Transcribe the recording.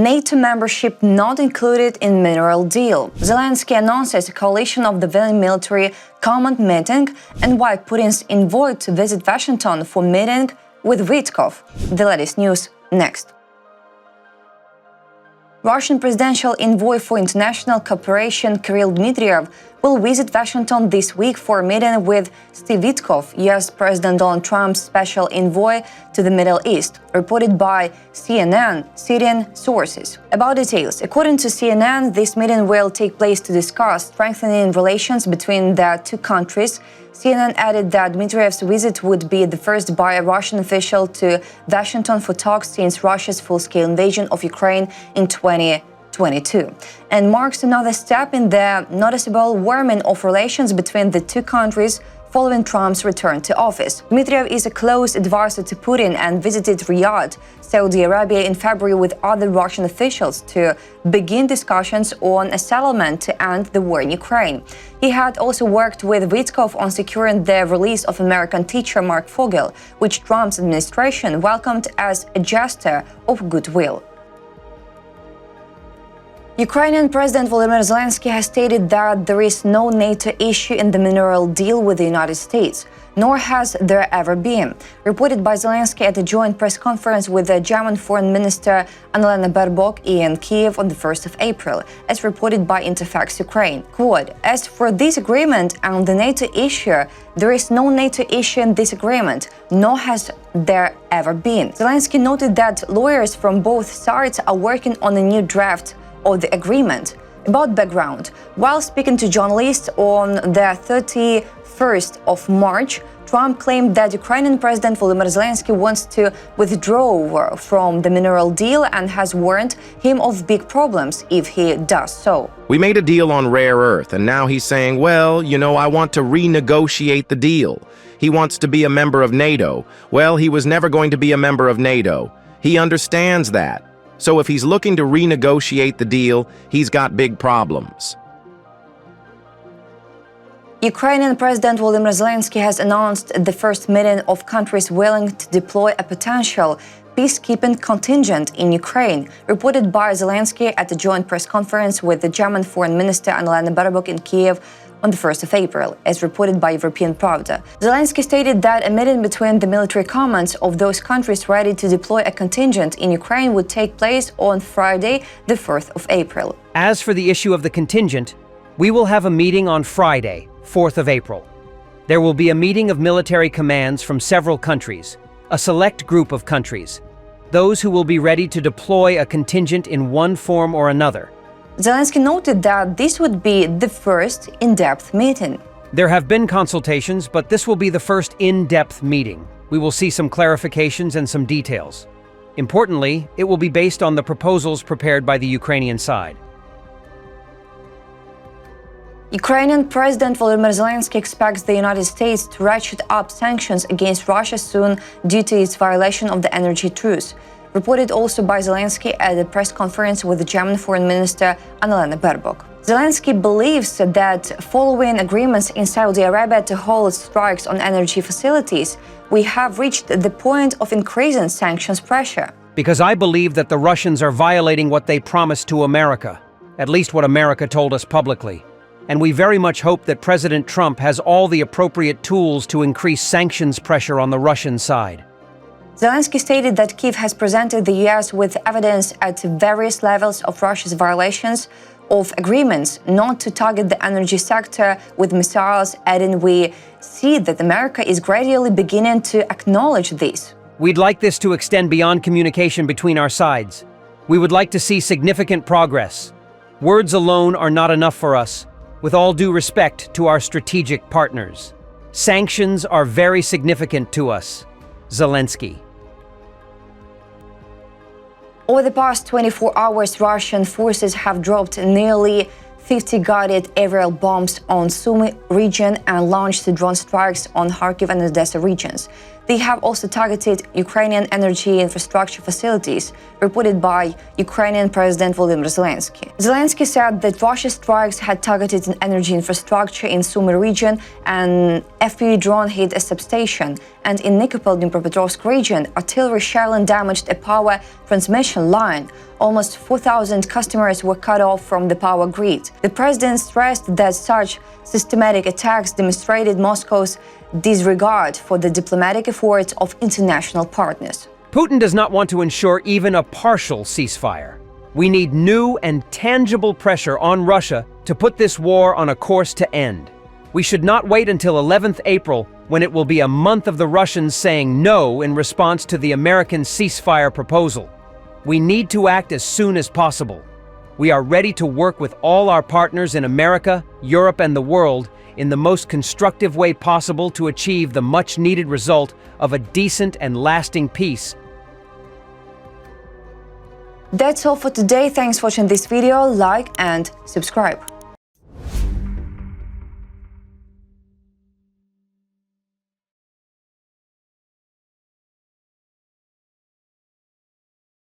NATO membership not included in mineral deal. Zelensky announces a coalition of the willing military command meeting and why Putin's envoy to visit Washington for meeting with Wittkov. The latest news next. Russian presidential envoy for international cooperation Kirill Dmitriev will visit Washington this week for a meeting with Steve Wittkov, U.S. President Donald Trump's special envoy to the Middle East, reported by CNN, citing sources. About details, according to CNN, this meeting will take place to discuss strengthening relations between the two countries. CNN added that Dmitriev's visit would be the first by a Russian official to Washington for talks since Russia's full-scale invasion of Ukraine in 2022, and marks another step in the noticeable warming of relations between the two countries following Trump's return to office. Dmitriev is a close advisor to Putin and visited Riyadh, Saudi Arabia in February with other Russian officials to begin discussions on a settlement to end the war in Ukraine. He had also worked with Wittkov on securing the release of American teacher Mark Fogel, which Trump's administration welcomed as a gesture of goodwill. Ukrainian President Volodymyr Zelensky has stated that there is no NATO issue in the mineral deal with the United States, nor has there ever been. Reported by Zelensky at a joint press conference with the German Foreign Minister Annalena Baerbock in Kiev on the 1st of April, as reported by Interfax Ukraine. Quote, "As for this agreement and the NATO issue, there is no NATO issue in this agreement, nor has there ever been." Zelensky noted that lawyers from both sides are working on a new draft of the agreement. About background, while speaking to journalists on the 31st of March, Trump claimed that Ukrainian President Volodymyr Zelensky wants to withdraw from the mineral deal and has warned him of big problems if he does so. "We made a deal on rare earth, and now he's saying, well, I want to renegotiate the deal. He wants to be a member of NATO. Well, he was never going to be a member of NATO. He understands that. So if he's looking to renegotiate the deal, he's got big problems." Ukrainian President Volodymyr Zelensky has announced the first meeting of countries willing to deploy a potential peacekeeping contingent in Ukraine, reported by Zelensky at a joint press conference with the German Foreign Minister Annalena Baerbock in Kiev on the 1st of April, as reported by European Pravda. Zelensky stated that a meeting between the military commands of those countries ready to deploy a contingent in Ukraine would take place on Friday, the 4th of April. As for the issue of the contingent, we will have a meeting on Friday, 4th of April. There will be a meeting of military commands from several countries, a select group of countries, those who will be ready to deploy a contingent in one form or another. Zelensky noted that this would be the first in-depth meeting. There have been consultations, but this will be the first in-depth meeting. We will see some clarifications and some details. Importantly, it will be based on the proposals prepared by the Ukrainian side. Ukrainian President Volodymyr Zelensky expects the United States to ratchet up sanctions against Russia soon due to its violation of the energy truce. Reported also by Zelensky at a press conference with the German Foreign Minister Annalena Baerbock. Zelensky believes that following agreements in Saudi Arabia to hold strikes on energy facilities, we have reached the point of increasing sanctions pressure. Because I believe that the Russians are violating what they promised to America, at least what America told us publicly. And we very much hope that President Trump has all the appropriate tools to increase sanctions pressure on the Russian side. Zelensky stated that Kyiv has presented the US with evidence at various levels of Russia's violations of agreements not to target the energy sector with missiles, adding, "We see that America is gradually beginning to acknowledge this." We'd like this to extend beyond communication between our sides. We would like to see significant progress. Words alone are not enough for us, with all due respect to our strategic partners. Sanctions are very significant to us. Zelensky. Over the past 24 hours, Russian forces have dropped nearly 50 guided aerial bombs on Sumy region and launched drone strikes on Kharkiv and Odessa regions. They have also targeted Ukrainian energy infrastructure facilities, reported by Ukrainian President Volodymyr Zelenskyy. Zelenskyy said that Russia's strikes had targeted an energy infrastructure in Sumy region, and FPV drone hit a substation, and in Nikopol-Dnipropetrovsk region, artillery shelling damaged a power transmission line. Almost 4,000 customers were cut off from the power grid. The president stressed that such systematic attacks demonstrated Moscow's disregard for the diplomatic efforts of international partners. Putin does not want to ensure even a partial ceasefire. We need new and tangible pressure on Russia to put this war on a course to end. We should not wait until 11th April, when it will be a month of the Russians saying no in response to the American ceasefire proposal. We need to act as soon as possible. We are ready to work with all our partners in America, Europe, and the world in the most constructive way possible to achieve the much-needed result of a decent and lasting peace. That's all for today. Thanks for watching this video. Like and subscribe.